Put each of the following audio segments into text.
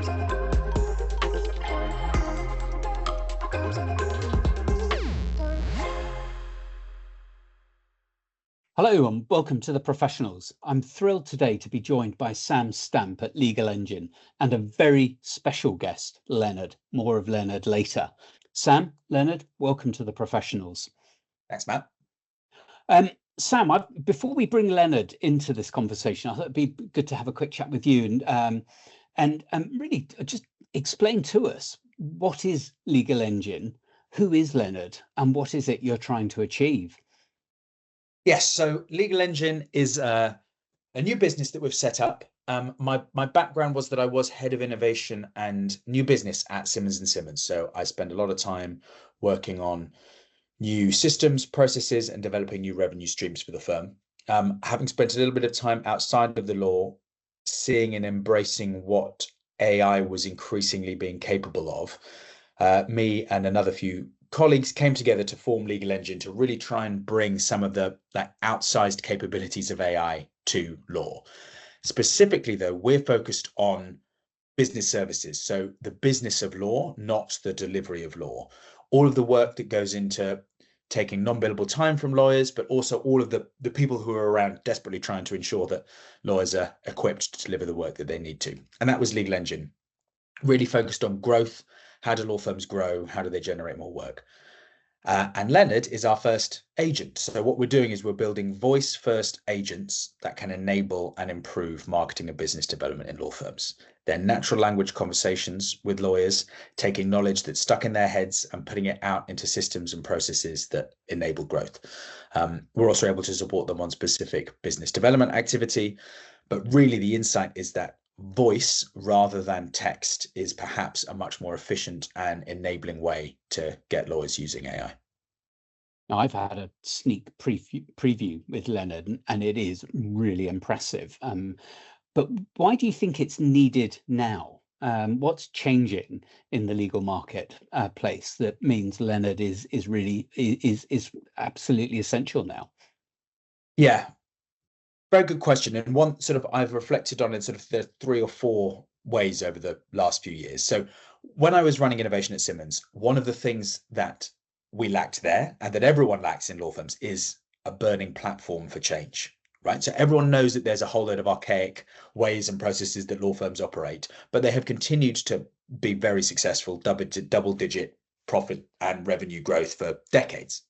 Hello and welcome to The Professionals. I'm thrilled today to be joined by Sam Stamp at Legal Engine and a very special guest, Leonard. More of Leonard later. Sam, Leonard, welcome to The Professionals. Thanks, Matt. Sam, before we bring Leonard into this conversation, I thought it'd be good to have a quick chat with you and really just explain to us, what is Legal Engine, who is Leonard, and what is it you're trying to achieve? Yes, so Legal Engine is a new business that we've set up. My background was that I was head of innovation and new business at Simmons & Simmons. So I spent a lot of time working on new systems, processes, and developing new revenue streams for the firm. Having spent a little bit of time outside of the law, seeing and embracing what AI was increasingly being capable of, me and another few colleagues came together to form Legal Engine to really try and bring some of the outsized capabilities of AI to law. Specifically, though, we're focused on business services, so the business of law, not the delivery of law. All of the work that goes into taking non-billable time from lawyers, but also all of the people who are around desperately trying to ensure that lawyers are equipped to deliver the work that they need to. And that was Legal Engine, really focused on growth. How do law firms grow? How do they generate more work? And Leonard is our first agent. So what we're doing is we're building voice-first agents that can enable and improve marketing and business development in law firms. They're natural language conversations with lawyers, taking knowledge that's stuck in their heads and putting it out into systems and processes that enable growth. We're also able to support them on specific business development activity, but really the insight is that voice rather than text is perhaps a much more efficient and enabling way to get lawyers using AI. Now, I've had a sneak preview with Leonard, and it is really impressive. But why do you think it's needed now? What's changing in the legal market place that means Leonard is really absolutely essential now? Yeah, very good question, and one sort of I've reflected on in sort of the 3 or 4 ways over the last few years. So when I was running innovation at Simmons, one of the things that we lacked there and that everyone lacks in law firms is a burning platform for change, right? So everyone knows that there's a whole load of archaic ways and processes that law firms operate, but they have continued to be very successful, double-digit profit and revenue growth for decades,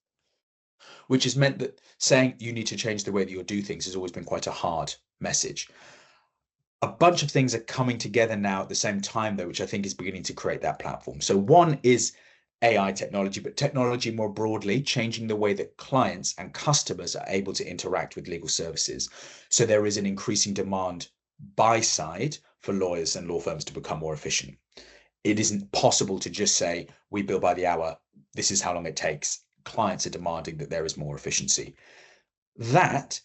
which has meant that saying you need to change the way that you do things has always been quite a hard message. A bunch of things are coming together now at the same time, though, which I think is beginning to create that platform. So one is AI technology, but technology more broadly, changing the way that clients and customers are able to interact with legal services. So there is an increasing demand buy side for lawyers and law firms to become more efficient. It isn't possible to just say, we bill by the hour, this is how long it takes. Clients are demanding that there is more efficiency. That,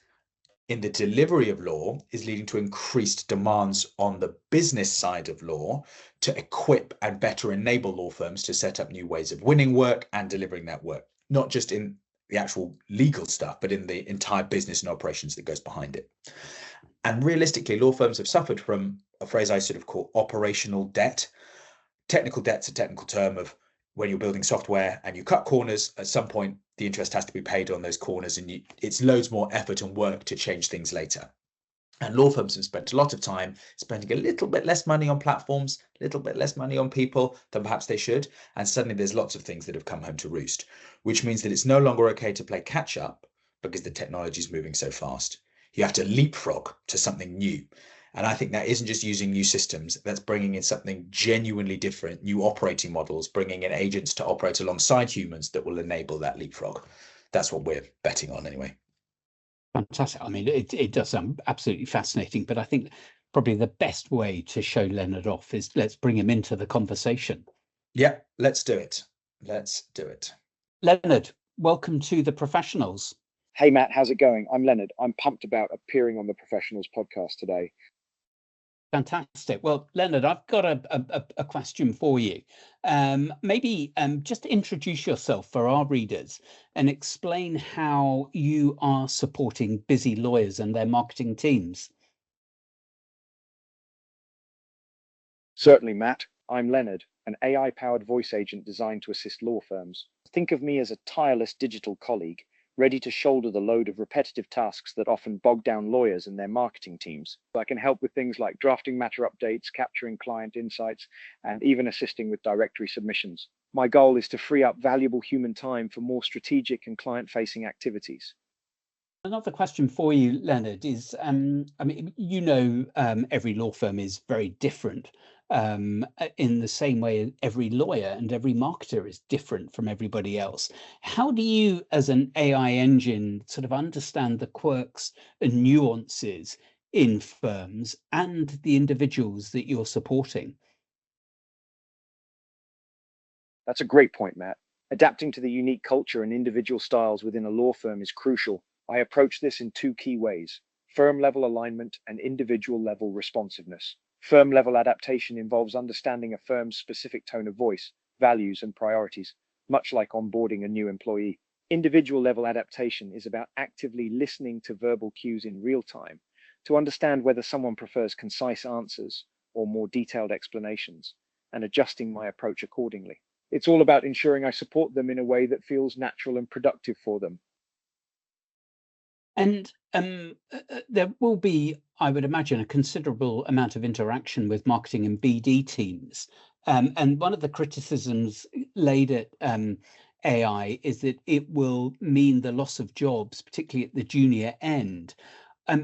in the delivery of law, is leading to increased demands on the business side of law to equip and better enable law firms to set up new ways of winning work and delivering that work, not just in the actual legal stuff, but in the entire business and operations that goes behind it. And realistically, law firms have suffered from a phrase I sort of call operational debt. Technical debt's a technical term of when you're building software and you cut corners, at some point the interest has to be paid on those corners, and it's loads more effort and work to change things later. And law firms have spent a lot of time spending a little bit less money on platforms, a little bit less money on people than perhaps they should. And suddenly there's lots of things that have come home to roost, which means that it's no longer okay to play catch up because the technology is moving so fast. You have to leapfrog to something new. And I think that isn't just using new systems, that's bringing in something genuinely different, new operating models, bringing in agents to operate alongside humans that will enable that leapfrog. That's what we're betting on anyway. Fantastic. I mean, it does sound absolutely fascinating, but I think probably the best way to show Leonard off is let's bring him into the conversation. Yeah, let's do it. Let's do it. Leonard, welcome to The Professionals. Hey, Matt, how's it going? I'm Leonard. I'm pumped about appearing on the Professionals podcast today. Fantastic. Well, Leonard, I've got a question for you. Maybe just introduce yourself for our readers and explain how you are supporting busy lawyers and their marketing teams. Certainly, Matt. I'm Leonard, an AI-powered voice agent designed to assist law firms. Think of me as a tireless digital colleague, ready to shoulder the load of repetitive tasks that often bog down lawyers and their marketing teams. I can help with things like drafting matter updates, capturing client insights, and even assisting with directory submissions. My goal is to free up valuable human time for more strategic and client-facing activities. Another question for you, Leonard, is I mean, every law firm is very different. In the same way, every lawyer and every marketer is different from everybody else. How do you, as an AI engine, sort of understand the quirks and nuances in firms and the individuals that you're supporting? That's a great point, Matt. Adapting to the unique culture and individual styles within a law firm is crucial. I approach this in two key ways: firm level alignment and individual level responsiveness. Firm level adaptation involves understanding a firm's specific tone of voice, values, and priorities, much like onboarding a new employee. Individual level adaptation is about actively listening to verbal cues in real time to understand whether someone prefers concise answers or more detailed explanations, and adjusting my approach accordingly. It's all about ensuring I support them in a way that feels natural and productive for them. And there will be, I would imagine, a considerable amount of interaction with marketing and BD teams. And one of the criticisms laid at AI is that it will mean the loss of jobs, particularly at the junior end.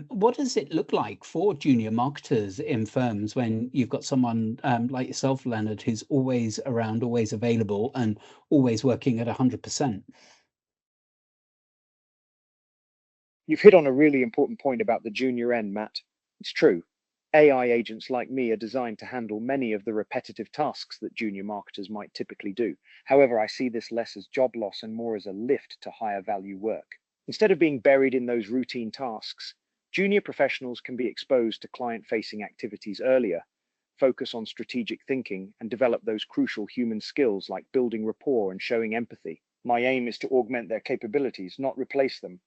What does it look like for junior marketers in firms when you've got someone like yourself, Leonard, who's always around, always available, and always working at 100%? You've hit on a really important point about the junior end, Matt. It's true. AI agents like me are designed to handle many of the repetitive tasks that junior marketers might typically do. However, I see this less as job loss and more as a lift to higher value work. Instead of being buried in those routine tasks, junior professionals can be exposed to client facing activities earlier, focus on strategic thinking, and develop those crucial human skills like building rapport and showing empathy. My aim is to augment their capabilities, not replace them.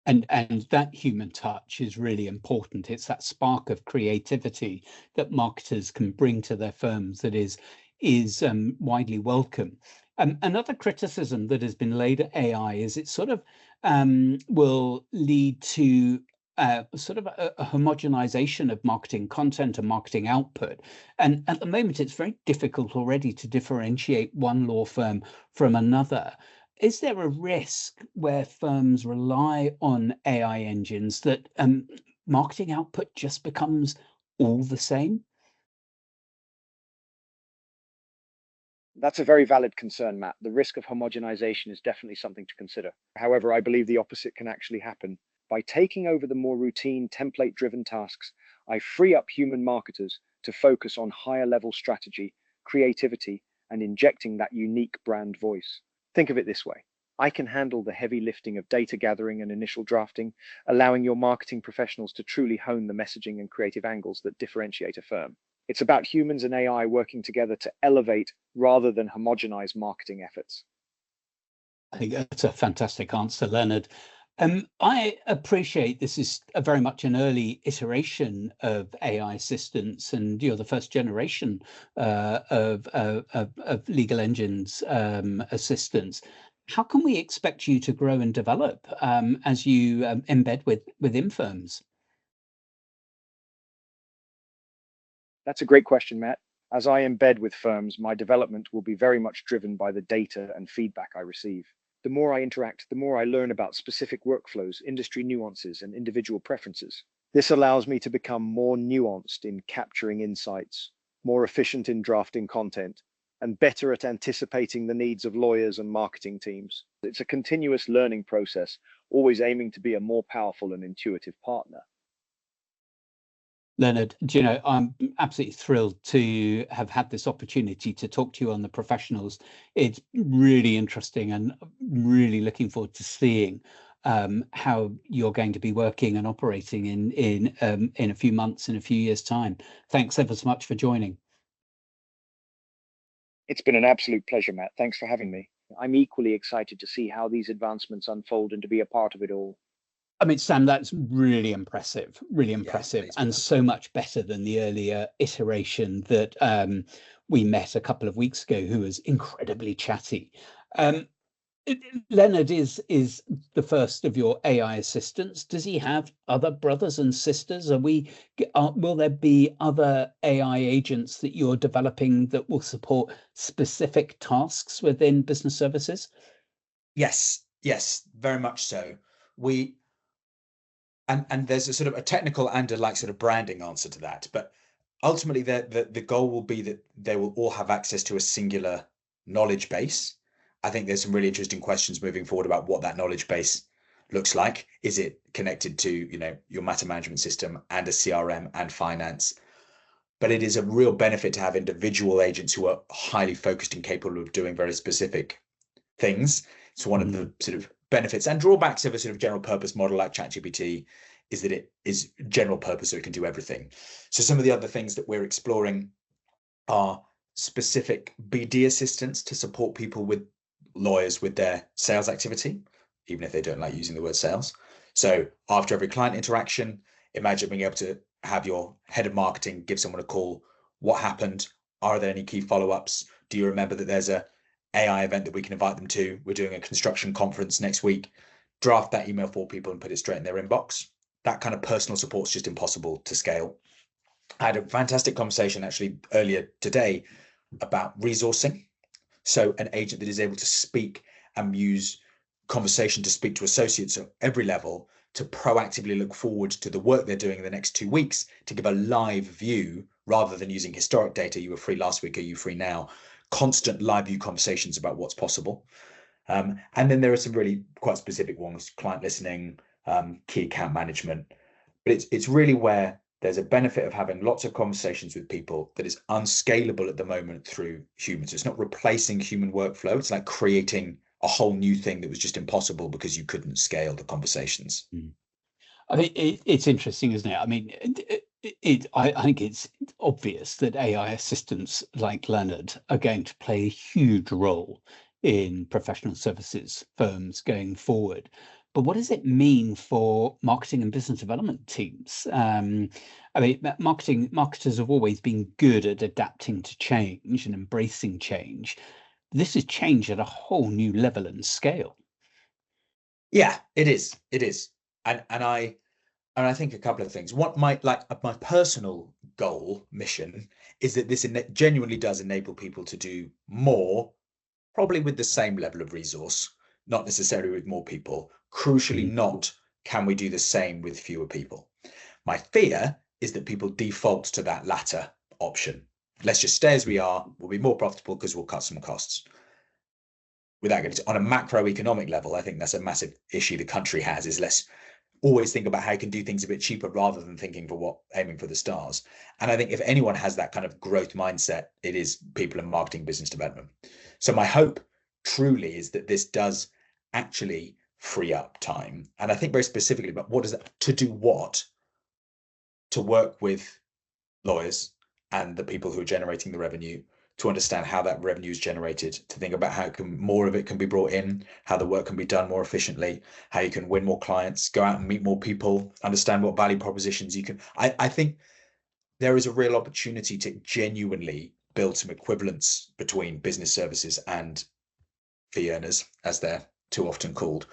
And that human touch is really important. It's that spark of creativity that marketers can bring to their firms that is widely welcome. Another criticism that has been laid at AI is it sort of will lead to sort of a homogenization of marketing content and marketing output. And at the moment, it's very difficult already to differentiate one law firm from another. Is there a risk where firms rely on AI engines that marketing output just becomes all the same? That's a very valid concern, Matt. The risk of homogenization is definitely something to consider. However, I believe the opposite can actually happen. By taking over the more routine, template driven tasks, I free up human marketers to focus on higher level strategy, creativity, and injecting that unique brand voice. Think of it this way: I can handle the heavy lifting of data gathering and initial drafting, allowing your marketing professionals to truly hone the messaging and creative angles that differentiate a firm. It's about humans and AI working together to elevate rather than homogenize marketing efforts. I think that's a fantastic answer, Leonard. I appreciate this is a very much an early iteration of AI assistants, and you're the first generation of legal engines assistants. How can we expect you to grow and develop as you embed within firms? That's a great question, Matt. As I embed with firms, my development will be very much driven by the data and feedback I receive. The more I interact, the more I learn about specific workflows, industry nuances, and individual preferences. This allows me to become more nuanced in capturing insights, more efficient in drafting content, and better at anticipating the needs of lawyers and marketing teams. It's a continuous learning process, always aiming to be a more powerful and intuitive partner. Leonard, I'm absolutely thrilled to have had this opportunity to talk to you on the professionals. It's really interesting and really looking forward to seeing how you're going to be working and operating in a few months, in a few years' time. Thanks ever so much for joining. It's been an absolute pleasure, Matt. Thanks for having me. I'm equally excited to see how these advancements unfold and to be a part of it all. I mean, Sam, that's really Yeah, impressive, thanks, and brother. so much better than the earlier iteration that we met a couple of weeks ago, who was incredibly chatty. Yeah. Um, Leonard is the first of your AI assistants. Does he have other brothers and sisters? Will there be other AI agents that you're developing that will support specific tasks within business services? Yes, yes, very much so. We and there's a sort of a technical and a like sort of branding answer to that. But ultimately, the goal will be that they will all have access to a singular knowledge base. I think there's some really interesting questions moving forward about what that knowledge base looks like. Is it connected to, your matter management system and a CRM and finance? But it is a real benefit to have individual agents who are highly focused and capable of doing very specific things. It's one of the sort of benefits and drawbacks of a sort of general purpose model like ChatGPT, is that it is general purpose, so it can do everything. So some of the other things that we're exploring are specific BD assistants to support people with lawyers with their sales activity, even if they don't like using the word sales. So after every client interaction, imagine being able to have your head of marketing give someone a call. What happened? Are there any key follow-ups? Do you remember that there's a AI event that we can invite them to? We're doing a construction conference next week. Draft that email for people and put it straight in their inbox. That kind of personal support is just impossible to scale. I had a fantastic conversation actually earlier today about resourcing. So an agent that is able to speak and use conversation to speak to associates at every level to proactively look forward to the work they're doing in the next 2 weeks, to give a live view rather than using historic data. You were free last week, are you free now? Constant live view conversations about what's possible. And then there are some really quite specific ones: client listening, key account management. But it's really where there's a benefit of having lots of conversations with people that is unscalable at the moment through humans. It's not replacing human workflow. It's like creating a whole new thing that was just impossible because you couldn't scale the conversations. I mean, it's interesting, isn't it? I mean, I think it's obvious that AI assistants like Leonard are going to play a huge role in professional services firms going forward. But what does it mean for marketing and business development teams? I mean, marketers have always been good at adapting to change and embracing change. This is change at a whole new level and scale. Yeah, it is. It is. And I think a couple of things. What my personal goal mission is that this genuinely does enable people to do more, probably with the same level of resource, not necessarily with more people. Crucially, Mm. not can we do the same with fewer people. My fear is that people default to that latter option. Let's just stay as we are. We'll be more profitable because we'll cut some costs. Without getting on a macroeconomic level, I think that's a massive issue the country has, is let's always think about how you can do things a bit cheaper rather than aiming for the stars. And I think if anyone has that kind of growth mindset, it is people in marketing, business development. So my hope truly is that this does actually free up time. And I think very specifically about what does that to do what? To work with lawyers and the people who are generating the revenue, to understand how that revenue is generated, to think about how more of it can be brought in, how the work can be done more efficiently, how you can win more clients, go out and meet more people, understand what value propositions you can. I think there is a real opportunity to genuinely build some equivalence between business services and fee earners, as they're too often called.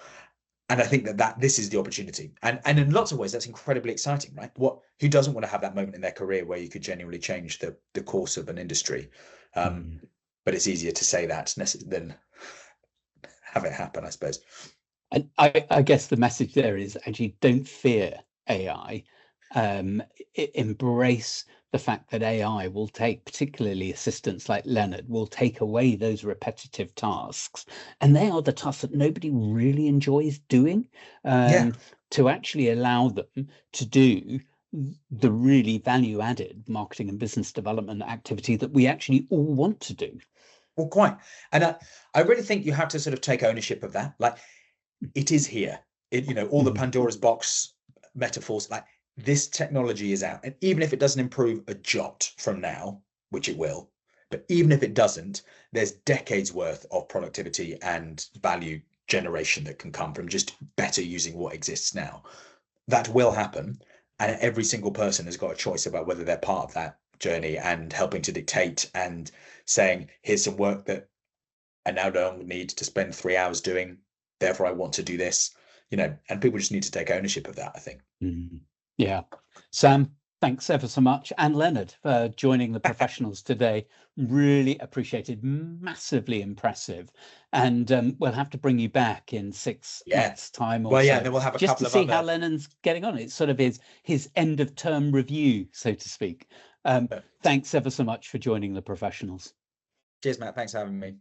And I think that this is the opportunity. And in lots of ways, that's incredibly exciting, right? Who doesn't want to have that moment in their career where you could genuinely change the course of an industry? Mm. But it's easier to say that than have it happen, I suppose. And I guess the message there is actually don't fear AI. Embrace the fact that AI will take, particularly assistants like Leonard, will take away those repetitive tasks. And they are the tasks that nobody really enjoys doing, Yeah. to actually allow them to do the really value added marketing and business development activity that we actually all want to do. Well, quite. And I really think you have to sort of take ownership of that. Like, it is here. All the Pandora's box metaphors, like, this technology is out. And even if it doesn't improve a jot from now, which it will, but even if it doesn't, there's decades worth of productivity and value generation that can come from just better using what exists now. That will happen, and every single person has got a choice about whether they're part of that journey and helping to dictate and saying, here's some work that I now don't need to spend 3 hours doing, therefore I want to do this, and people just need to take ownership of that, I think. Yeah. Sam, thanks ever so much. And Leonard, for joining the professionals today. Really appreciated, massively impressive. And we'll have to bring you back in 6 months' time or so. Then we'll have a just couple to see of how Leonard's getting on. It's sort of his end of term review, so to speak. Thanks ever so much for joining the professionals. Cheers, Matt. Thanks for having me.